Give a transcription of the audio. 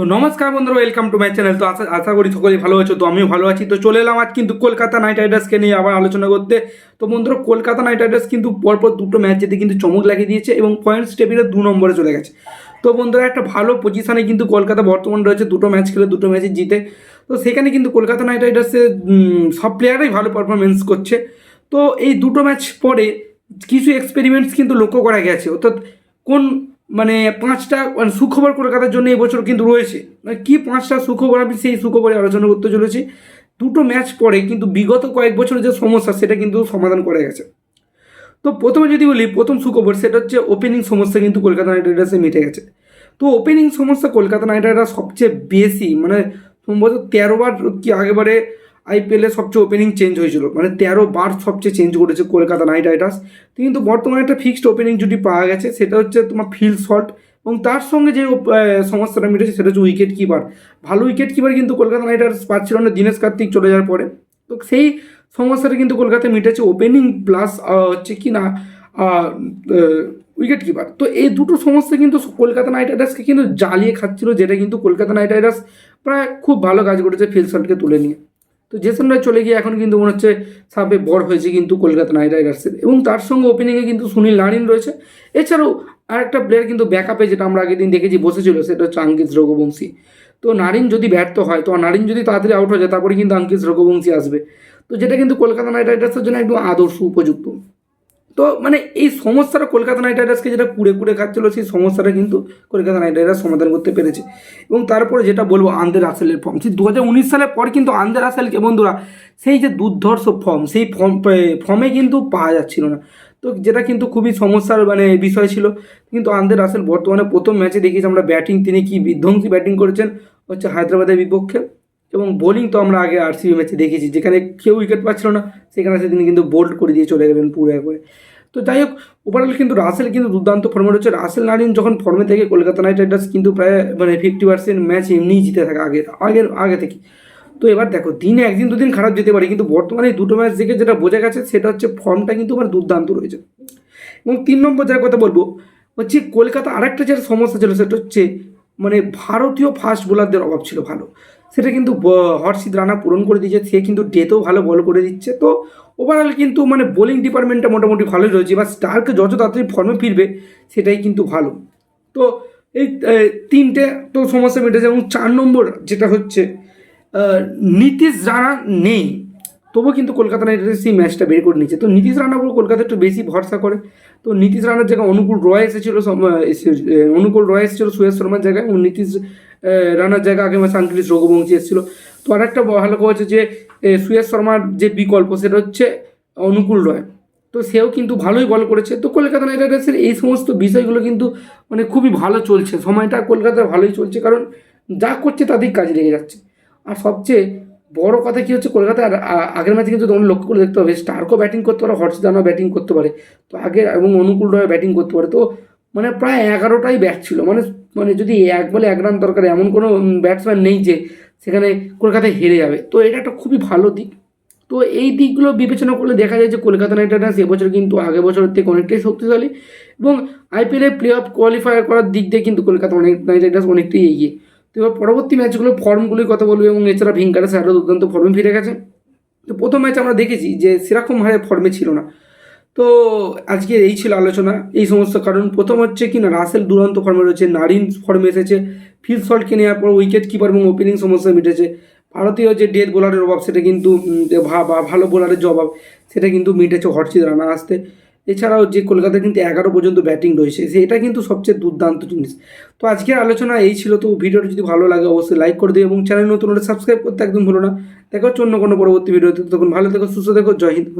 তো নমস্কার বন্ধুরা, ওয়েলকাম টু মাই চ্যানেল। তো আশা করি সকলেই ভালো আছো। তো আমিও ভালো আছি। তো চলে এলাম আজ কিন্তু কলকাতা নাইট রাইডার্সকে নিয়ে আবার আলোচনা করতে। তো বন্ধুরা, কলকাতা নাইট রাইডার্স কিন্তু পরপর দুটো ম্যাচ জিতে কিন্তু চমক লাগিয়ে দিয়েছে এবং পয়েন্টস টেবিলে 2 নম্বরে চলে গেছে। তো বন্ধুরা, একটা ভালো পজিশনে কিন্তু কলকাতা বর্তমান রয়েছে, দুটো ম্যাচ খেলে দুটো ম্যাচে জিতে। তো সেখানে কিন্তু কলকাতা নাইট রাইডার্সের সব প্লেয়ারই ভালো পারফরমেন্স করছে। তো এই দুটো ম্যাচ পরে কিছু এক্সপেরিমেন্টস কিন্তু লক্ষ্য করা গেছে, অর্থাৎ কোন পাঁচটা সুখবর কলকাতার জন্য এবছর কিন্তু রয়েছে। কি পাঁচটা সুখবর, আমি সেই সুখবরে আলোচনা করতে চলেছি। দুটো ম্যাচ পরে কিন্তু বিগত কয়েক বছরের যে সমস্যা সেটা কিন্তু সমাধান করে গেছে। তো প্রথমে যদি বলি, প্রথম সুখবর সেটা হচ্ছে ওপেনিং সমস্যা কিন্তু কলকাতা নাইট রাইডার্সে মিটে গেছে। তো ওপেনিং সমস্যা কলকাতা নাইট রাইডার্স সবচেয়ে বেশি, সম্ভবত 13বার কি আগেবারে আইপিএলে সবচেয়ে ওপেনিং চেঞ্জ হয়েছিল, 13বার সবচেয়ে চেঞ্জ করেছে কলকাতা নাইট রাইডার্স। কিন্তু বর্তমানে একটা ফিক্সড ওপেনিং জুটি পাওয়া গেছে, সেটা হচ্ছে তোমার ফিল শট, এবং তার সঙ্গে যে সমস্যাটা মিটেছে সেটা হচ্ছে উইকেট কিপার। ভালো উইকেট কিপার কিন্তু কলকাতা নাইট রাইডার্স পাচ্ছিল না দীনেশ কার্তিক চলে যাওয়ার পরে। তো সেই সমস্যাটা কিন্তু কলকাতায় মিটেছে ওপেনিং প্লাস হচ্ছে কি না উইকেট কিপার। তো এই দুটো সমস্যা কিন্তু কলকাতা নাইট রাইডার্সকে কিন্তু জ্বালিয়ে খাচ্ছিল, যেটা কিন্তু কলকাতা নাইট রাইডার্স প্রায় খুব ভালো কাজ করেছে ফিল শটকে তুলে নিয়ে। তো জেসন রায় চলে গিয়ে এখন কিন্তু মনে হচ্ছে সাবে বড় হয়েছে কিন্তু কলকাতা নাইট রাইডার্সের, এবং তার সঙ্গে ওপেনিংয়ে কিন্তু সুনীল নারিন রয়েছে। এছাড়াও আরেকটা প্লেয়ার কিন্তু ব্যাকআপে, যেটা আমরা আগের দিন দেখেছি বসেছিল, সেটা হচ্ছে আঙ্কিত রঘুবংশী। তো নারিন যদি ব্যর্থ হয়, তো নারিন যদি তাড়াতাড়ি আউট হয়ে যায়, তারপরে কিন্তু আঙ্কিত রঘুবংশী আসবে। তো যেটা কিন্তু কলকাতা নাইট রাইডার্সের জন্য একদম আদর্শ উপযুক্ত। তো এই সমস্যাটা কলকাতা নাইট রাইডার্সকে যেটা কুড়ে কুড়ে খাচ্ছিল, সেই সমস্যাটা কিন্তু কলকাতা নাইট রাইডার্স সমাধান করতে পেরেছে। এবং তারপরে যেটা বলবো, আন্দ্রে রাসেলের ফর্ম, সেই 2019 সালের পর কিন্তু আন্দ্রে রাসেলকে বন্ধুরা সেই যে দুর্ধর্ষ ফর্ম, সেই ফর্মে কিন্তু পাওয়া যাচ্ছিল না। তো যেটা কিন্তু খুবই সমস্যার বিষয় ছিল। কিন্তু আন্দ্রে রাসেল বর্তমানে প্রথম ম্যাচে দেখিয়েছি আমরা ব্যাটিং, তিনি কি বিধ্বংসী ব্যাটিং করেছেন হচ্ছে হায়দ্রাবাদের বিপক্ষে। এবং বোলিং তো আমরা আগে আরসিবি ম্যাচে দেখেছি, যেখানে কেউ উইকেট পাচ্ছিল না, সেখানে তিনি কিন্তু বোল্ড করে দিয়ে চলে গেলেন পুরো একবারে। তো যাই হোক, ওভারঅল কিন্তু রাসেল কিন্তু দুর্দান্ত ফর্মে রয়েছে। রাসেল নারিন যখন ফর্মে থেকে কলকাতা নাইট রাইডার্স কিন্তু প্রায় 50% ম্যাচ এমনিই জিতে থাকে আগে থেকে। তো এবার দেখো, দিনে একদিন দুদিন খারাপ যেতে পারে, কিন্তু বর্তমানে এই দুটো ম্যাচ দেখে যেটা বোঝা গেছে সেটা হচ্ছে ফর্মটা কিন্তু দুর্দান্ত রয়েছে। এবং 3 নম্বর যার কথা বলবো হচ্ছে কলকাতা আরেকটা যেটা সমস্যা ছিল, সেটা হচ্ছে ভারতীয় ফাস্ট বোলারদের অভাব ছিল ভালো। সেটা কিন্তু হর্ষিত রানা পূরণ করে দিয়েছে, সে কিন্তু ডেতেও ভালো বল করে দিচ্ছে। তো ওভারঅল কিন্তু বোলিং ডিপার্টমেন্টটা মোটামুটি ভালোই রয়েছে। এবার স্টার্কে যত তাড়াতাড়ি ফর্মে ফিরবে সেটাই কিন্তু ভালো। তো এই তিনটে তো সমস্যা মিটেছে। এবং 4 নম্বর যেটা হচ্ছে নীতিশ রানা নেই, তবুও কিন্তু কলকাতা নাইট রাইডার্স সেই ম্যাচটা বের করে নিচ্ছে। তো নীতিশ রানার উপর কলকাতা একটু বেশি ভরসা করে। তো নীতিশ রানার জায়গায় অনুকূল রয় এসেছিল, সুয়েশ শর্মার জায়গায়, এবং নীতিশ রানার জায়গায় আগে ম্যাচ আঙ্কিত রঘুবংশী এসেছিল। তো আরেকটা ভালো খবর হচ্ছে যে সুয়েশ শর্মার যে বিকল্প সেটা হচ্ছে অনুকূল রয়। তো সেও কিন্তু ভালোই বল করেছে। তো কলকাতা নাইট রাইডার্সের এই সমস্ত বিষয়গুলো কিন্তু খুবই ভালো চলছে, সময়টা কলকাতার ভালোই চলছে, কারণ যা করছে তাদের কাজে লেগে যাচ্ছে। আর সবচেয়ে বড় কথা কী হচ্ছে, কলকাতার আগের ম্যাচে কিন্তু তোমরা লক্ষ্য করে দেখতে হবে, স্টার্কও ব্যাটিং করতে পারে, হর্ষিত রানা ব্যাটিং করতে পারে, তো আগে এবং অনুকূল রয় ব্যাটিং করতে পারে। তো প্রায় 11টাই ব্যাট ছিল, যদি 1 বলে 1 রান দরকার, এমন কোনো ব্যাটসম্যান নেই যে সেখানে কলকাতায় হেরে যাবে। তো এটা একটা খুবই ভালো দিক। তো এই দিকগুলো বিবেচনা করলে দেখা যায় যে কলকাতা নাইট রাইডার্স এবছর কিন্তু আগের বছরের থেকে অনেকটাই শক্তিশালী, এবং আইপিএলে প্লে অফ কোয়ালিফাই করার দিক দিয়ে কিন্তু কলকাতা নাইট রাইডার্স অনেকটাই এগিয়ে। তো এবার পরবর্তী ম্যাচগুলো ফর্মগুলির কথা বলবো, এবং এছাড়া ভেঙ্কাটেশ আরও দুর্দান্ত ফর্মে ফিরে গেছে। তো প্রথম ম্যাচ আমরা দেখেছি যে সেরকম হারে ফর্মে ছিল না। তো আজকে এই ছিল আলোচনা, এই সমস্ত কারণ। প্রথম হচ্ছে কি না, রাসেল দুরন্ত ফর্মে রয়েছে, নারিন ফর্মে এসেছে, ফিল শটকে নেওয়ার পর উইকেট কিপার এবং ওপেনিং সমস্যা মিটেছে। ভারতীয় যে ডেথ বোলারের অভাব, সেটা কিন্তু ভালো বোলারের যে অভাব সেটা কিন্তু মিটেছে হর্ষিত রানা আসতে। এছাড়াও যে কলকাতায় কিন্তু 11 পর্যন্ত ব্যাটিং রয়েছে, সেটা কিন্তু সবচেয়ে দুর্দান্ত জিনিস। তো আজকের আলোচনা এই ছিল। তো ভিডিওটি যদি ভালো লাগে অবশ্যই লাইক করে দিও, এবং চ্যানেল নতুন হলে সাবস্ক্রাইব করতে একদম ভুলো না। দেখা হচ্ছে অন্য কোনো পরবর্তী ভিডিওতে। তখন ভালো থেকো, সুস্থ থেকো, জয় হিন্দ।